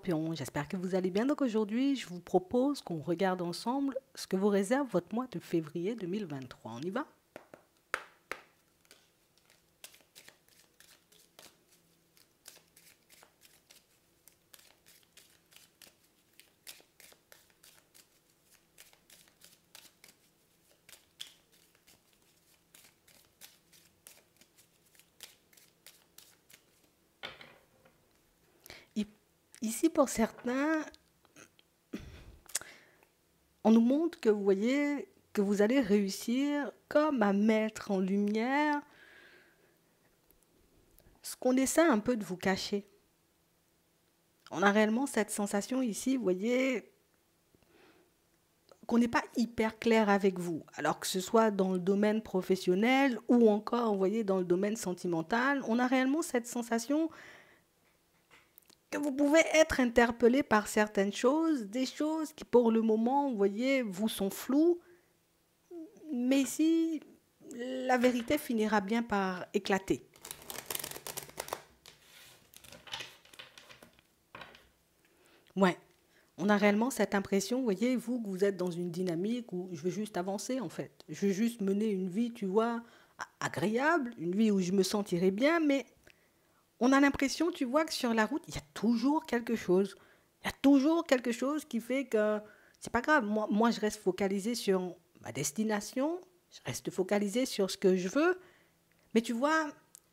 Scorpion, j'espère que vous allez bien. Donc aujourd'hui, je vous propose qu'on regarde ensemble ce que vous réserve votre mois de février 2023. On y va? I- Ici, pour certains, on nous montre que vous voyez que vous allez réussir comme à mettre en lumière ce qu'on essaie un peu de vous cacher. On a réellement cette sensation ici, vous voyez, qu'on n'est pas hyper clair avec vous. Alors que ce soit dans le domaine professionnel ou encore, vous voyez, dans le domaine sentimental, on a réellement cette sensation que vous pouvez être interpellé par certaines choses, des choses qui pour le moment, vous voyez, vous sont floues, mais ici, la vérité finira bien par éclater. Ouais, on a réellement cette impression, vous voyez, vous, que vous êtes dans une dynamique où je veux juste avancer, en fait. Je veux juste mener une vie, tu vois, agréable, une vie où je me sentirai bien, mais on a l'impression, tu vois, que sur la route, il y a toujours quelque chose. Il y a toujours quelque chose qui fait que c'est pas grave. Moi, je reste focalisé sur ma destination, je reste focalisé sur ce que je veux, mais tu vois,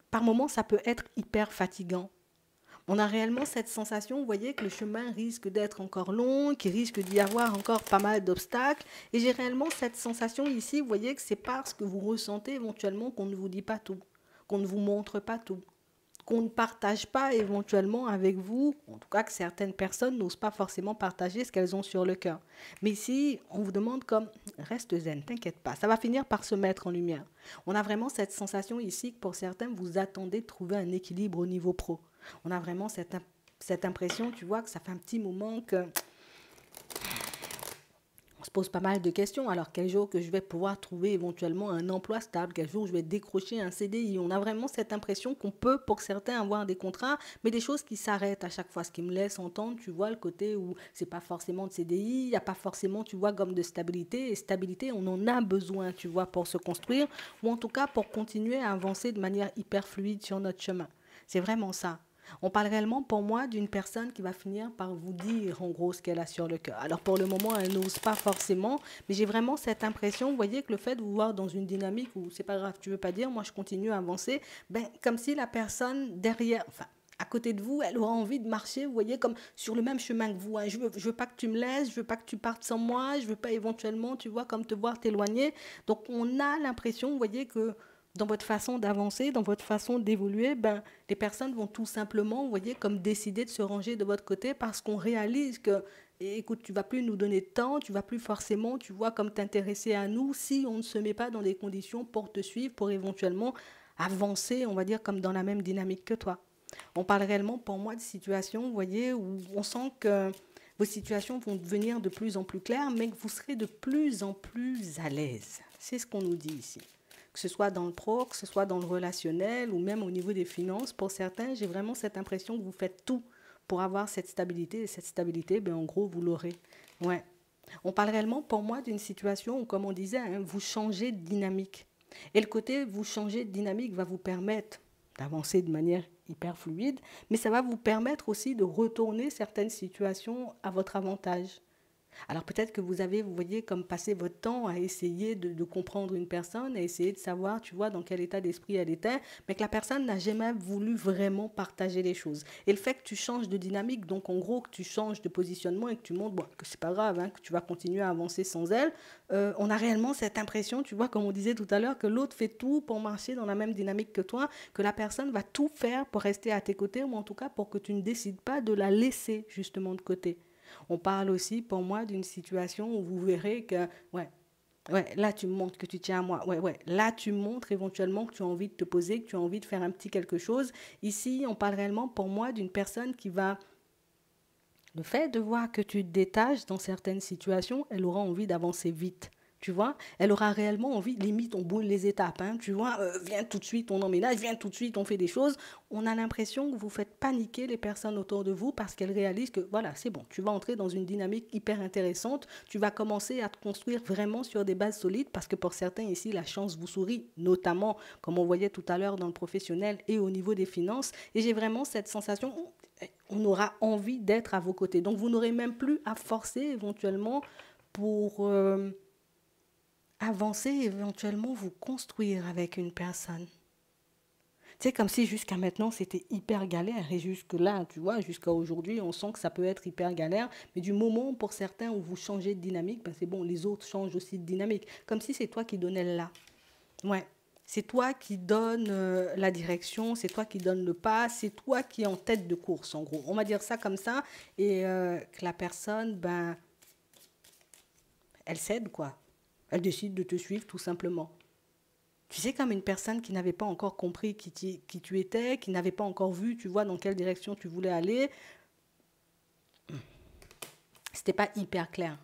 par moments, ça peut être hyper fatigant. On a réellement cette sensation, vous voyez, que le chemin risque d'être encore long, qu'il risque d'y avoir encore pas mal d'obstacles. Et j'ai réellement cette sensation ici, vous voyez, que c'est parce que vous ressentez éventuellement qu'on ne vous dit pas tout, qu'on ne vous montre pas tout, qu'on ne partage pas éventuellement avec vous, en tout cas que certaines personnes n'osent pas forcément partager ce qu'elles ont sur le cœur. Mais ici, on vous demande comme, reste zen, t'inquiète pas, ça va finir par se mettre en lumière. On a vraiment cette sensation ici que pour certains, vous attendez de trouver un équilibre au niveau pro. On a vraiment cette impression, tu vois, que ça fait un petit moment que on se pose pas mal de questions. Alors, quel jour que je vais pouvoir trouver éventuellement un emploi stable? Quel jour je vais décrocher un CDI? On a vraiment cette impression qu'on peut, pour certains, avoir des contrats, mais des choses qui s'arrêtent à chaque fois. Ce qui me laisse entendre, tu vois, le côté où c'est pas forcément de CDI, il n'y a pas forcément, tu vois, comme de stabilité. Et stabilité, on en a besoin, tu vois, pour se construire, ou en tout cas pour continuer à avancer de manière hyper fluide sur notre chemin. C'est vraiment ça. On parle réellement pour moi d'une personne qui va finir par vous dire en gros ce qu'elle a sur le cœur. Alors pour le moment, elle n'ose pas forcément, mais j'ai vraiment cette impression, vous voyez, que le fait de vous voir dans une dynamique où c'est pas grave, tu veux pas dire, moi je continue à avancer, ben comme si la personne derrière, enfin à côté de vous, elle aura envie de marcher, vous voyez, comme sur le même chemin que vous. Hein. Je veux pas que tu me laisses, je veux pas que tu partes sans moi, je veux pas éventuellement, tu vois, comme te voir t'éloigner. Donc on a l'impression, vous voyez, que dans votre façon d'avancer, dans votre façon d'évoluer, ben, les personnes vont tout simplement, vous voyez, comme décider de se ranger de votre côté parce qu'on réalise que, écoute, tu vas plus nous donner de temps, tu vas plus forcément, tu vois, comme t'intéresser à nous si on ne se met pas dans des conditions pour te suivre, pour éventuellement avancer, on va dire, comme dans la même dynamique que toi. On parle réellement, pour moi, de situations, vous voyez, où on sent que vos situations vont devenir de plus en plus claires, mais que vous serez de plus en plus à l'aise. C'est ce qu'on nous dit ici. Que ce soit dans le pro, que ce soit dans le relationnel ou même au niveau des finances, pour certains, j'ai vraiment cette impression que vous faites tout pour avoir cette stabilité. Et cette stabilité, ben, en gros, vous l'aurez. Ouais. On parle réellement, pour moi, d'une situation où, comme on disait, hein, vous changez de dynamique. Et le côté vous changez de dynamique va vous permettre d'avancer de manière hyper fluide, mais ça va vous permettre aussi de retourner certaines situations à votre avantage. Alors peut-être que vous avez, vous voyez, comme passé votre temps à essayer de comprendre une personne, à essayer de savoir, tu vois, dans quel état d'esprit elle était, mais que la personne n'a jamais voulu vraiment partager les choses. Et le fait que tu changes de dynamique, donc en gros que tu changes de positionnement et que tu montres, bon, que c'est pas grave, hein, que tu vas continuer à avancer sans elle, on a réellement cette impression, tu vois, comme on disait tout à l'heure, que l'autre fait tout pour marcher dans la même dynamique que toi, que la personne va tout faire pour rester à tes côtés, ou en tout cas pour que tu ne décides pas de la laisser justement de côté. On parle aussi pour moi d'une situation où vous verrez que, ouais, ouais, là tu me montres que tu tiens à moi. Ouais, ouais, là tu montres éventuellement que tu as envie de te poser, que tu as envie de faire un petit quelque chose. Ici, on parle réellement pour moi d'une personne qui va, le fait de voir que tu te détaches dans certaines situations, elle aura envie d'avancer vite. Tu vois, elle aura réellement envie, limite on brûle les étapes, hein, tu vois, viens tout de suite, on emménage, viens tout de suite, on fait des choses. On a l'impression que vous faites paniquer les personnes autour de vous parce qu'elles réalisent que voilà, c'est bon, tu vas entrer dans une dynamique hyper intéressante, tu vas commencer à te construire vraiment sur des bases solides parce que pour certains ici, la chance vous sourit, notamment comme on voyait tout à l'heure dans le professionnel et au niveau des finances. Et j'ai vraiment cette sensation, on aura envie d'être à vos côtés. Donc vous n'aurez même plus à forcer éventuellement pour avancer, éventuellement vous construire avec une personne. C'est comme si jusqu'à maintenant c'était hyper galère et jusque là, tu vois, jusqu'à aujourd'hui, on sent que ça peut être hyper galère. Mais du moment pour certains où vous changez de dynamique, ben c'est bon, les autres changent aussi de dynamique. Comme si c'est toi qui donnais là. Ouais. C'est toi qui donne la direction, c'est toi qui donne le pas, c'est toi qui es en tête de course, en gros. On va dire ça comme ça, et que la personne, ben, elle cède, quoi. Elle décide de te suivre, tout simplement. Tu sais, comme une personne qui n'avait pas encore compris qui tu étais, qui n'avait pas encore vu, tu vois, dans quelle direction tu voulais aller, c'était pas hyper clair.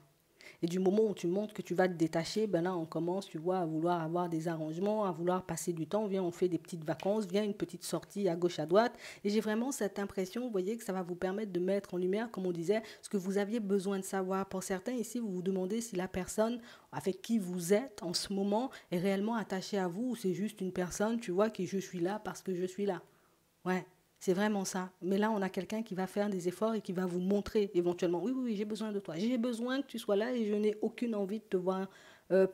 Et du moment où tu montres que tu vas te détacher, ben là, on commence, tu vois, à vouloir avoir des arrangements, à vouloir passer du temps. Viens, on fait des petites vacances, viens, une petite sortie à gauche, à droite. Et j'ai vraiment cette impression, vous voyez, que ça va vous permettre de mettre en lumière, comme on disait, ce que vous aviez besoin de savoir. Pour certains, ici, vous vous demandez si la personne avec qui vous êtes en ce moment est réellement attachée à vous ou c'est juste une personne, tu vois, qui je suis là parce que je suis là. Ouais, c'est vraiment ça. Mais là, on a quelqu'un qui va faire des efforts et qui va vous montrer éventuellement, oui, oui, oui, j'ai besoin de toi. J'ai besoin que tu sois là et je n'ai aucune envie de te voir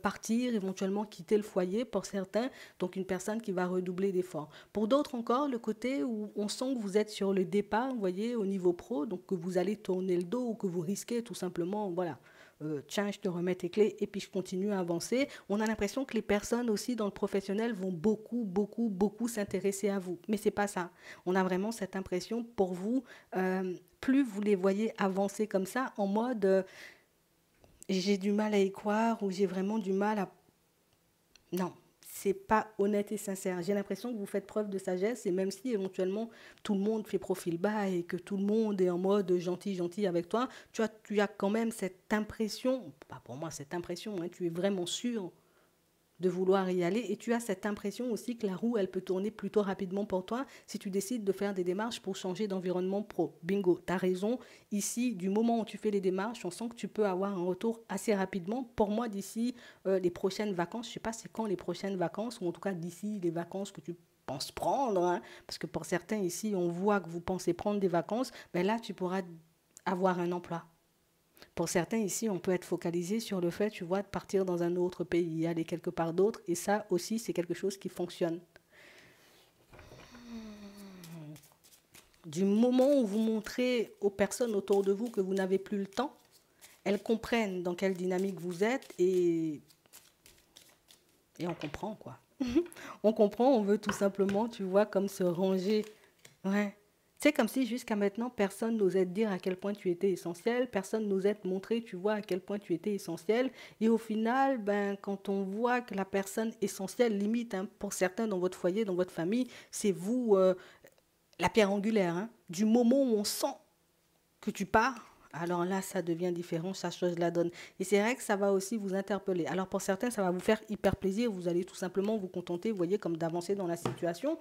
partir, éventuellement quitter le foyer pour certains. Donc, une personne qui va redoubler d'efforts. Pour d'autres encore, le côté où on sent que vous êtes sur le départ, vous voyez, au niveau pro, donc que vous allez tourner le dos ou que vous risquez tout simplement, voilà, tiens, je te remets tes clés et puis je continue à avancer. On a l'impression que les personnes aussi dans le professionnel vont beaucoup, beaucoup, beaucoup s'intéresser à vous. Mais c'est pas ça. On a vraiment cette impression pour vous, plus vous les voyez avancer comme ça, en mode j'ai du mal à y croire ou j'ai vraiment du mal à non, c'est pas honnête et sincère. J'ai l'impression que vous faites preuve de sagesse et même si éventuellement tout le monde fait profil bas et que tout le monde est en mode gentil, gentil avec toi, tu as quand même cette impression, pas pour moi cette impression, hein, tu es vraiment sûr de vouloir y aller et tu as cette impression aussi que la roue elle peut tourner plutôt rapidement pour toi si tu décides de faire des démarches pour changer d'environnement pro. Bingo, tu as raison. Ici, du moment où tu fais les démarches, on sent que tu peux avoir un retour assez rapidement. Pour moi, d'ici les prochaines vacances, je ne sais pas c'est quand les prochaines vacances ou en tout cas d'ici les vacances que tu penses prendre, hein, parce que pour certains ici, on voit que vous pensez prendre des vacances, ben là, tu pourras avoir un emploi. Pour certains ici, on peut être focalisé sur le fait, tu vois, de partir dans un autre pays, aller quelque part d'autre. Et ça aussi, c'est quelque chose qui fonctionne. Du moment où vous montrez aux personnes autour de vous que vous n'avez plus le temps, elles comprennent dans quelle dynamique vous êtes et on comprend, quoi. On comprend, on veut tout simplement, tu vois, comme se ranger. Ouais. C'est comme si jusqu'à maintenant, personne n'osait te dire à quel point tu étais essentiel, personne n'osait te montrer, tu vois, à quel point tu étais essentiel. Et au final, ben, quand on voit que la personne essentielle, limite, hein, pour certains dans votre foyer, dans votre famille, c'est vous, la pierre angulaire. Hein. Du moment où on sent que tu pars, alors là, ça devient différent, ça change la donne. Et c'est vrai que ça va aussi vous interpeller. Alors pour certains, ça va vous faire hyper plaisir, vous allez tout simplement vous contenter, vous voyez, comme d'avancer dans la situation.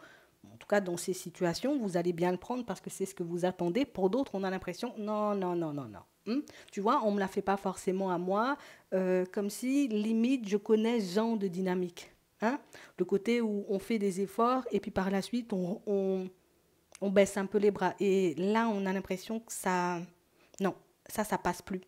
En tout cas, dans ces situations, vous allez bien le prendre parce que c'est ce que vous attendez. Pour d'autres, on a l'impression, non, non, non, non, non. Tu vois, on ne me la fait pas forcément à moi, comme si, limite, je connais ce genre de dynamique. Hein. Le côté où on fait des efforts et puis par la suite, on baisse un peu les bras. Et là, on a l'impression que ça... Non, ça passe plus.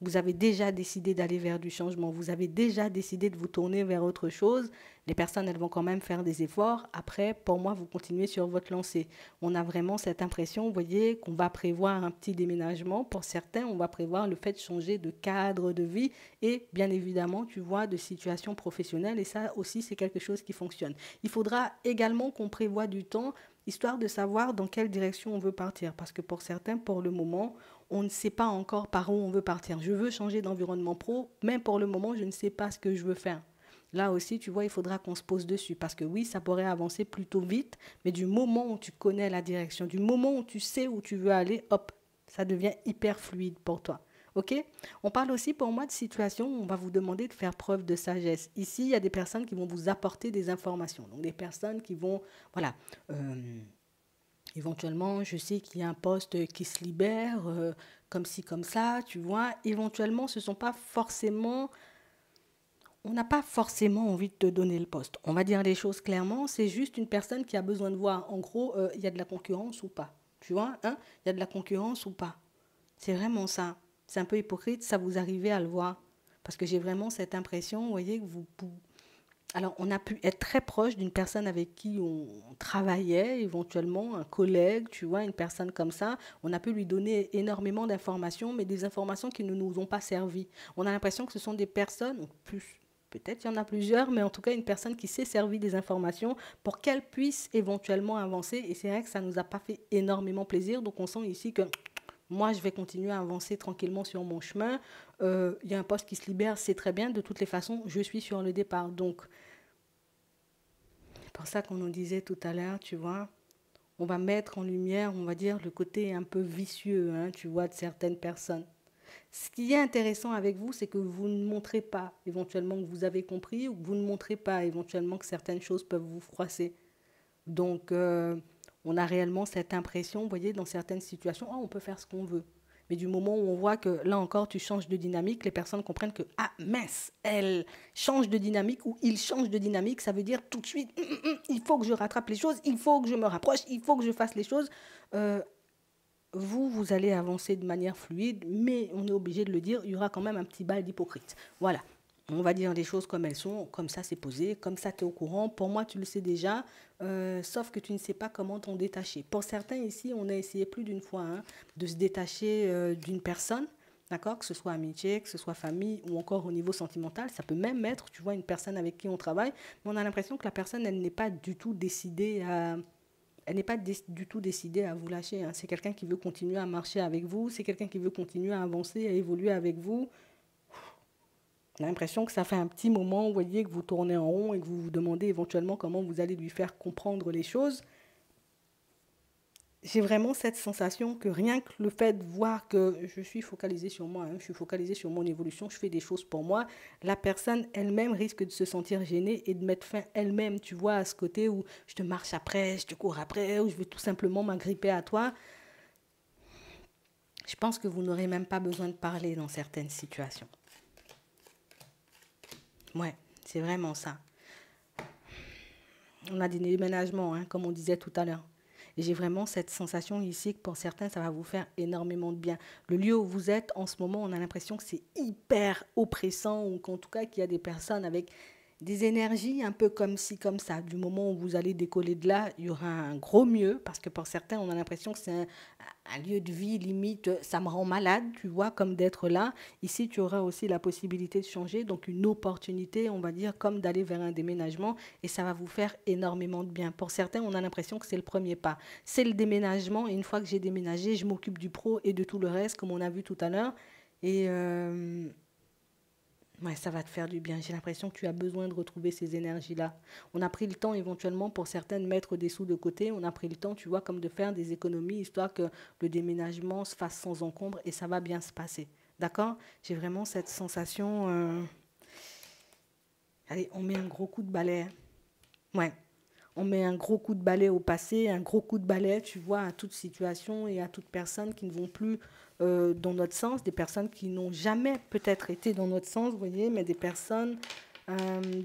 Vous avez déjà décidé d'aller vers du changement. Vous avez déjà décidé de vous tourner vers autre chose. Les personnes, elles vont quand même faire des efforts. Après, pour moi, vous continuez sur votre lancée. On a vraiment cette impression, vous voyez, qu'on va prévoir un petit déménagement. Pour certains, on va prévoir le fait de changer de cadre de vie et, bien évidemment, tu vois, de situation professionnelle. Et ça aussi, c'est quelque chose qui fonctionne. Il faudra également qu'on prévoie du temps, histoire de savoir dans quelle direction on veut partir. Parce que pour certains, pour le moment, on ne sait pas encore par où on veut partir. Je veux changer d'environnement pro, mais pour le moment, je ne sais pas ce que je veux faire. Là aussi, tu vois, il faudra qu'on se pose dessus. Parce que oui, ça pourrait avancer plutôt vite, mais du moment où tu connais la direction, du moment où tu sais où tu veux aller, hop, ça devient hyper fluide pour toi. Ok? On parle aussi pour moi de situations où on va vous demander de faire preuve de sagesse. Ici, il y a des personnes qui vont vous apporter des informations. Donc des personnes qui vont, voilà, éventuellement, je sais qu'il y a un poste qui se libère, comme ci, comme ça, tu vois. Éventuellement, ce ne sont pas forcément, on n'a pas forcément envie de te donner le poste. On va dire les choses clairement, c'est juste une personne qui a besoin de voir, en gros, il y a de la concurrence ou pas. Tu vois, hein? Il y a de la concurrence ou pas. C'est vraiment ça. C'est un peu hypocrite, ça vous arrivez à le voir. Parce que j'ai vraiment cette impression, vous voyez, que alors, on a pu être très proche d'une personne avec qui on travaillait, éventuellement, un collègue, tu vois, une personne comme ça. On a pu lui donner énormément d'informations, mais des informations qui ne nous ont pas servi. On a l'impression que ce sont des personnes, plus, peut-être il y en a plusieurs, mais en tout cas une personne qui s'est servie des informations pour qu'elle puisse éventuellement avancer. Et c'est vrai que ça ne nous a pas fait énormément plaisir. Donc, on sent ici que moi, je vais continuer à avancer tranquillement sur mon chemin. Il y a un poste qui se libère, c'est très bien. De toutes les façons, je suis sur le départ. Donc, c'est pour ça qu'on nous disait tout à l'heure, tu vois, on va mettre en lumière, on va dire, le côté un peu vicieux, hein, tu vois, de certaines personnes. Ce qui est intéressant avec vous, c'est que vous ne montrez pas éventuellement que vous avez compris ou que vous ne montrez pas éventuellement que certaines choses peuvent vous froisser. Donc, on a réellement cette impression, vous voyez, dans certaines situations, oh, on peut faire ce qu'on veut. Mais du moment où on voit que là encore, tu changes de dynamique, les personnes comprennent que, ah mince, elle change de dynamique ou il change de dynamique, ça veut dire tout de suite, il faut que je rattrape les choses, il faut que je me rapproche, il faut que je fasse les choses. Euh, vous allez avancer de manière fluide, mais on est obligé de le dire, il y aura quand même un petit bal d'hypocrite. Voilà. On va dire les choses comme elles sont, comme ça c'est posé, comme ça tu es au courant. Pour moi, tu le sais déjà, sauf que tu ne sais pas comment t'en détacher. Pour certains ici, on a essayé plus d'une fois hein, de se détacher d'une personne, d'accord, que ce soit amitié, que ce soit famille ou encore au niveau sentimental. Ça peut même être, tu vois, une personne avec qui on travaille, mais on a l'impression que la personne, elle n'est pas du tout décidée à elle n'est pas du tout décidée à vous lâcher. Hein. C'est quelqu'un qui veut continuer à marcher avec vous, c'est quelqu'un qui veut continuer à avancer, à évoluer avec vous. On a l'impression que ça fait un petit moment, vous voyez, que vous tournez en rond et que vous vous demandez éventuellement comment vous allez lui faire comprendre les choses. J'ai vraiment cette sensation que rien que le fait de voir que je suis focalisée sur moi, hein, je suis focalisée sur mon évolution, je fais des choses pour moi, la personne elle-même risque de se sentir gênée et de mettre fin elle-même, tu vois, à ce côté où je te marche après, je te cours après, ou je vais tout simplement m'agripper à toi. Je pense que vous n'aurez même pas besoin de parler dans certaines situations. Ouais, c'est vraiment ça. On a des déménagements, hein, comme on disait tout à l'heure. Et j'ai vraiment cette sensation ici que pour certains, ça va vous faire énormément de bien. Le lieu où vous êtes en ce moment, on a l'impression que c'est hyper oppressant ou qu'en tout cas qu'il y a des personnes avec des énergies un peu comme ci, comme ça. Du moment où vous allez décoller de là, il y aura un gros mieux parce que pour certains, on a l'impression que c'est un lieu de vie limite, ça me rend malade, tu vois, comme d'être là. Ici, tu auras aussi la possibilité de changer, donc une opportunité, on va dire, comme d'aller vers un déménagement et ça va vous faire énormément de bien. Pour certains, on a l'impression que c'est le premier pas. C'est le déménagement et une fois que j'ai déménagé, je m'occupe du pro et de tout le reste, comme on a vu tout à l'heure. Et ouais, ça va te faire du bien. J'ai l'impression que tu as besoin de retrouver ces énergies-là. On a pris le temps éventuellement pour certains de mettre des sous de côté. On a pris le temps, tu vois, comme de faire des économies, histoire que le déménagement se fasse sans encombre et ça va bien se passer. D'accord? J'ai vraiment cette sensation. Allez, on met un gros coup de balai. Hein. Ouais. On met un gros coup de balai au passé, un gros coup de balai, tu vois, à toute situation et à toute personne qui ne vont plus dans notre sens, des personnes qui n'ont jamais peut-être été dans notre sens, vous voyez, mais des personnes euh,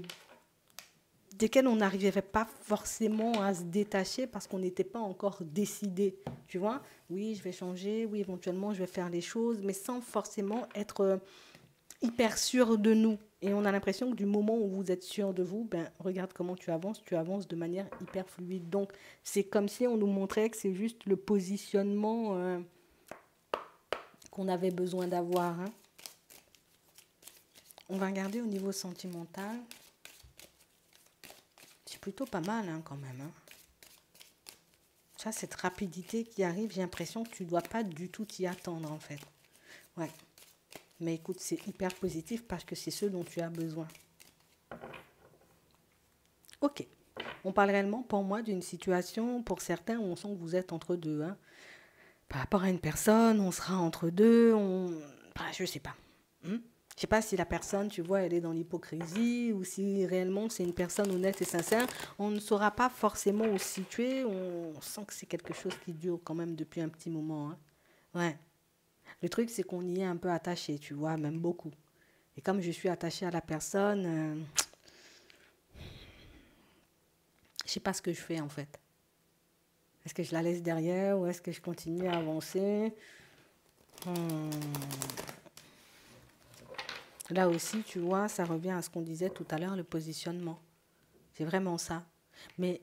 desquelles on n'arrivait pas forcément à se détacher parce qu'on n'était pas encore décidé, tu vois. Oui, je vais changer, oui, éventuellement, je vais faire les choses, mais sans forcément être hyper sûr de nous. Et on a l'impression que du moment où vous êtes sûr de vous, ben, regarde comment tu avances de manière hyper fluide. Donc, c'est comme si on nous montrait que c'est juste le positionnement qu'on avait besoin d'avoir. Hein. On va regarder au niveau sentimental. C'est plutôt pas mal hein, quand même. Hein. Ça, cette rapidité qui arrive, j'ai l'impression que tu ne dois pas du tout t'y attendre en fait. Ouais. Mais écoute, c'est hyper positif parce que c'est ce dont tu as besoin. Ok. On parle réellement pour moi d'une situation, pour certains, où on sent que vous êtes entre deux. Hein. Par rapport à une personne, on sera entre deux. bah, je sais pas. Hmm. Je sais pas si la personne, tu vois, elle est dans l'hypocrisie ou si réellement c'est une personne honnête et sincère. On ne saura pas forcément où se situer. On sent que c'est quelque chose qui dure quand même depuis un petit moment, hein. Ouais. Le truc, c'est qu'on y est un peu attaché, tu vois, même beaucoup. Et comme je suis attachée à la personne, je sais pas ce que je fais en fait. Est-ce que je la laisse derrière ou est-ce que je continue à avancer? Hmm. Là aussi, tu vois, ça revient à ce qu'on disait tout à l'heure, le positionnement. C'est vraiment ça. Mais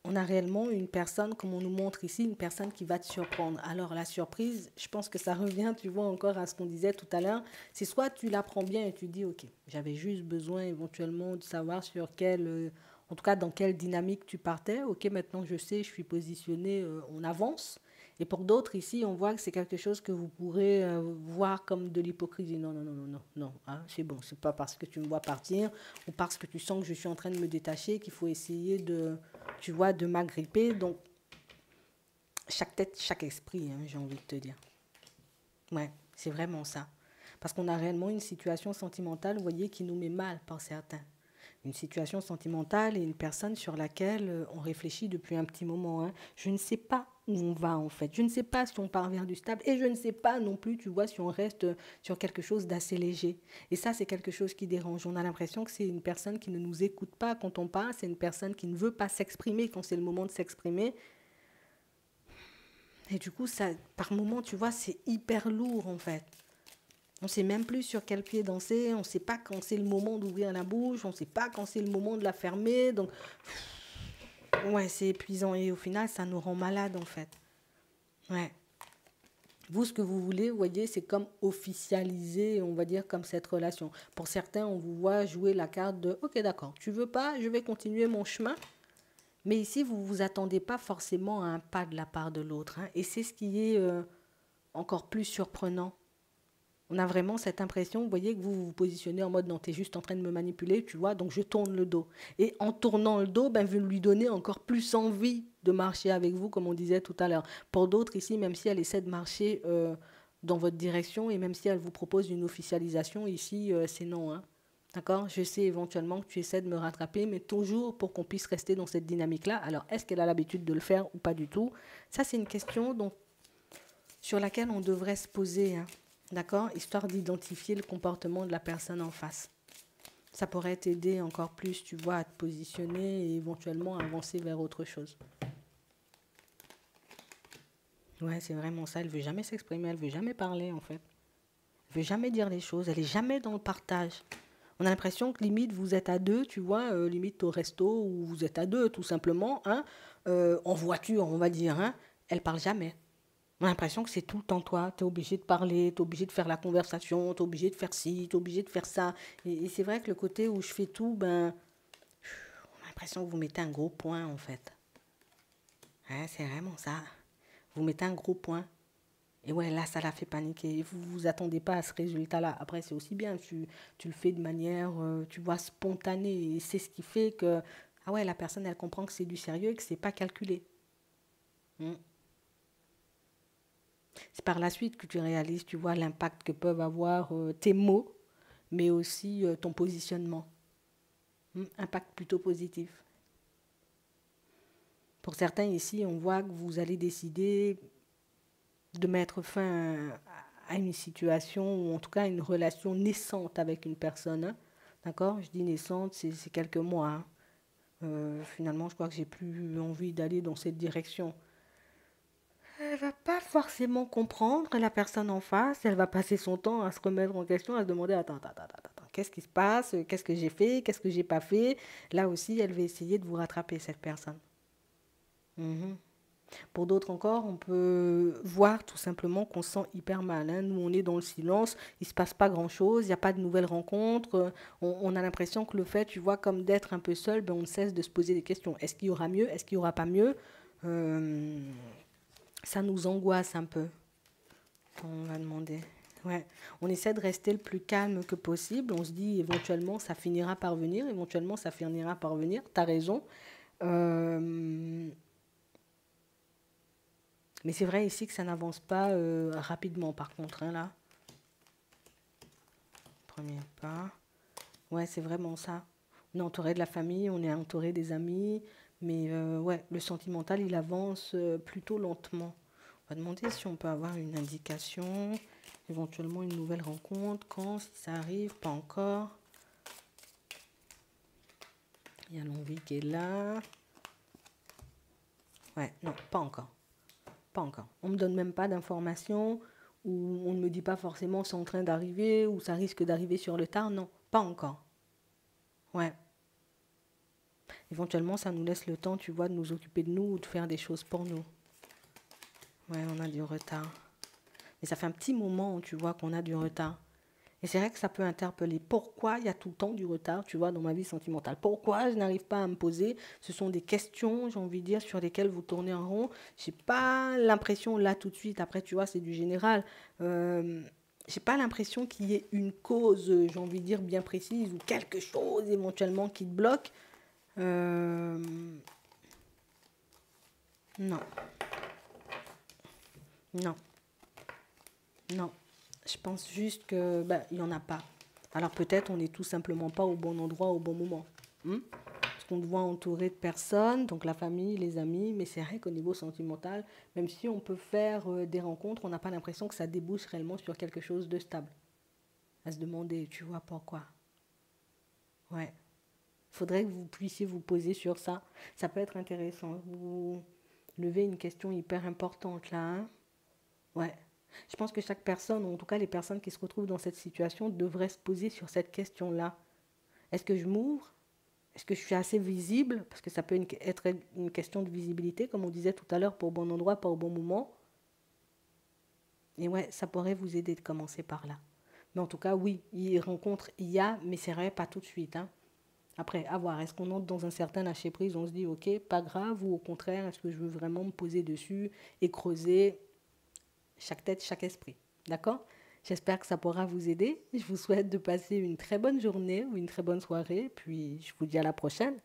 on a réellement une personne, comme on nous montre ici, une personne qui va te surprendre. Alors la surprise, je pense que ça revient, tu vois, encore à ce qu'on disait tout à l'heure. C'est soit tu l'apprends bien et tu dis, ok, j'avais juste besoin éventuellement de savoir sur quelle, en tout cas dans quelle dynamique tu partais. Ok, maintenant je sais, je suis positionné, on avance. Et pour d'autres ici, on voit que c'est quelque chose que vous pourrez voir comme de l'hypocrisie. Non, non, non, non, non, non, hein, c'est bon. C'est pas parce que tu me vois partir ou parce que tu sens que je suis en train de me détacher qu'il faut essayer de, tu vois, de m'agripper. Donc, chaque tête, chaque esprit, hein, j'ai envie de te dire. Ouais, c'est vraiment ça. Parce qu'on a réellement une situation sentimentale, vous voyez, qui nous met mal par certains. Une situation sentimentale et une personne sur laquelle on réfléchit depuis un petit moment, hein. Je ne sais pas où on va en fait. Je ne sais pas si on part vers du stable et je ne sais pas non plus, tu vois, si on reste sur quelque chose d'assez léger. Et ça, c'est quelque chose qui dérange. On a l'impression que c'est une personne qui ne nous écoute pas quand on parle, c'est une personne qui ne veut pas s'exprimer quand c'est le moment de s'exprimer. Et du coup, ça, par moment, tu vois, c'est hyper lourd en fait. On ne sait même plus sur quel pied danser, on ne sait pas quand c'est le moment d'ouvrir la bouche, on ne sait pas quand c'est le moment de la fermer. Donc, ouais, c'est épuisant et au final, ça nous rend malade en fait. Ouais. Vous, ce que vous voulez, vous voyez, c'est comme officialiser, on va dire, comme cette relation. Pour certains, on vous voit jouer la carte de « Ok, d'accord, tu veux pas, je vais continuer mon chemin ». Mais ici, vous ne vous attendez pas forcément à un pas de la part de l'autre, hein. Et c'est ce qui est encore plus surprenant. On a vraiment cette impression, vous voyez, que vous vous positionnez en mode non, t'es juste en train de me manipuler, tu vois, donc je tourne le dos. Et en tournant le dos, ben, vous lui donnez encore plus envie de marcher avec vous, comme on disait tout à l'heure. Pour d'autres ici, même si elle essaie de marcher dans votre direction et même si elle vous propose une officialisation, ici, c'est non, hein. D'accord? Je sais éventuellement que tu essaies de me rattraper, mais toujours pour qu'on puisse rester dans cette dynamique-là. Alors, est-ce qu'elle a l'habitude de le faire ou pas du tout? Ça, c'est une question dont sur laquelle on devrait se poser, hein, d'accord, histoire d'identifier le comportement de la personne en face. Ça pourrait t'aider encore plus, tu vois, à te positionner et éventuellement à avancer vers autre chose. Ouais, c'est vraiment ça. Elle veut jamais s'exprimer, elle veut jamais parler en fait. Elle veut jamais dire les choses, elle est jamais dans le partage. On a l'impression que limite vous êtes à deux, tu vois, limite au resto où vous êtes à deux tout simplement, hein, en voiture on va dire, hein, elle parle jamais. On a l'impression que c'est tout le temps toi. Tu es obligé de parler, tu es obligé de faire la conversation, tu es obligé de faire ci, tu es obligé de faire ça. Et c'est vrai que le côté où je fais tout, ben, on a l'impression que vous mettez un gros point en fait. Ouais, c'est vraiment ça. Vous mettez un gros point. Et ouais, là, ça la fait paniquer. Vous ne vous attendez pas à ce résultat-là. Après, c'est aussi bien. Tu le fais de manière, tu vois, spontanée. Et c'est ce qui fait que, ah ouais, la personne, elle comprend que c'est du sérieux et que c'est pas calculé. Hmm. C'est par la suite que tu réalises, tu vois, l'impact que peuvent avoir tes mots, mais aussi ton positionnement. Impact plutôt positif. Pour certains ici, on voit que vous allez décider de mettre fin à une situation, ou en tout cas à une relation naissante avec une personne, hein. D'accord? Je dis naissante, c'est quelques mois, hein. Finalement, je crois que j'ai plus envie d'aller dans cette direction. Elle va pas forcément comprendre la personne en face. Elle va passer son temps à se remettre en question, à se demander attends, qu'est-ce qui se passe? Qu'est-ce que j'ai fait? Qu'est-ce que j'ai pas fait? Là aussi, elle va essayer de vous rattraper, cette personne. Mhm. Pour d'autres encore, on peut voir tout simplement qu'on se sent hyper mal, hein. Nous, on est dans le silence, il ne se passe pas grand-chose, il n'y a pas de nouvelles rencontres. On a l'impression que le fait, tu vois, comme d'être un peu seul, ben, on ne cesse de se poser des questions. Est-ce qu'il y aura mieux? Est-ce qu'il n'y aura pas mieux? Euh, Ça nous angoisse un peu. On va demander. Ouais. On essaie de rester le plus calme que possible. On se dit éventuellement ça finira par venir, éventuellement ça finira par venir. T'as raison. Euh, Mais c'est vrai ici que ça n'avance pas rapidement par contre, hein, là. premier pas. Ouais, c'est vraiment ça. On est entouré de la famille, on est entouré des amis, mais ouais, le sentimental, il avance plutôt lentement. On va demander si on peut avoir une indication, éventuellement une nouvelle rencontre, quand, si ça arrive, pas encore. Il y a l'envie qui est là. Ouais, non, pas encore. Pas encore. On ne me donne même pas d'informations, ou on ne me dit pas forcément c'est en train d'arriver, ou ça risque d'arriver sur le tard. Non, pas encore. Ouais. Éventuellement, ça nous laisse le temps, tu vois, de nous occuper de nous ou de faire des choses pour nous. Ouais, on a du retard. Et ça fait un petit moment, tu vois, qu'on a du retard. Et c'est vrai que ça peut interpeller. Pourquoi il y a tout le temps du retard, tu vois, dans ma vie sentimentale? Pourquoi je n'arrive pas à me poser? Ce sont des questions, j'ai envie de dire, sur lesquelles vous tournez en rond. J'ai pas l'impression, là, tout de suite, après, tu vois, c'est du général. J'ai pas l'impression qu'il y ait une cause, j'ai envie de dire, bien précise ou quelque chose éventuellement qui te bloque. Euh, non, non, non. Je pense juste que, ben, il n'y en a pas. Alors peut-être on n'est tout simplement pas au bon endroit au bon moment. Parce qu'on te voit entouré de personnes, donc la famille, les amis, mais c'est vrai qu'au niveau sentimental, même si on peut faire des rencontres, on n'a pas l'impression que ça débouche réellement sur quelque chose de stable. À se demander, tu vois, pourquoi? Ouais. Faudrait que vous puissiez vous poser sur ça. Ça peut être intéressant. Vous levez une question hyper importante là, hein. Ouais. Je pense que chaque personne, ou en tout cas les personnes qui se retrouvent dans cette situation, devraient se poser sur cette question-là. Est-ce que je m'ouvre? Est-ce que je suis assez visible? Parce que ça peut être une question de visibilité, comme on disait tout à l'heure, pas au bon endroit, pas au bon moment. Et ouais, ça pourrait vous aider de commencer par là. Mais en tout cas, oui, il rencontre, il y a, mais c'est vrai, pas tout de suite, hein. Après, à voir, est-ce qu'on entre dans un certain lâcher-prise, on se dit, ok, pas grave, ou au contraire, est-ce que je veux vraiment me poser dessus et creuser chaque tête, chaque esprit. D'accord? J'espère que ça pourra vous aider. Je vous souhaite de passer une très bonne journée ou une très bonne soirée. Puis je vous dis à la prochaine.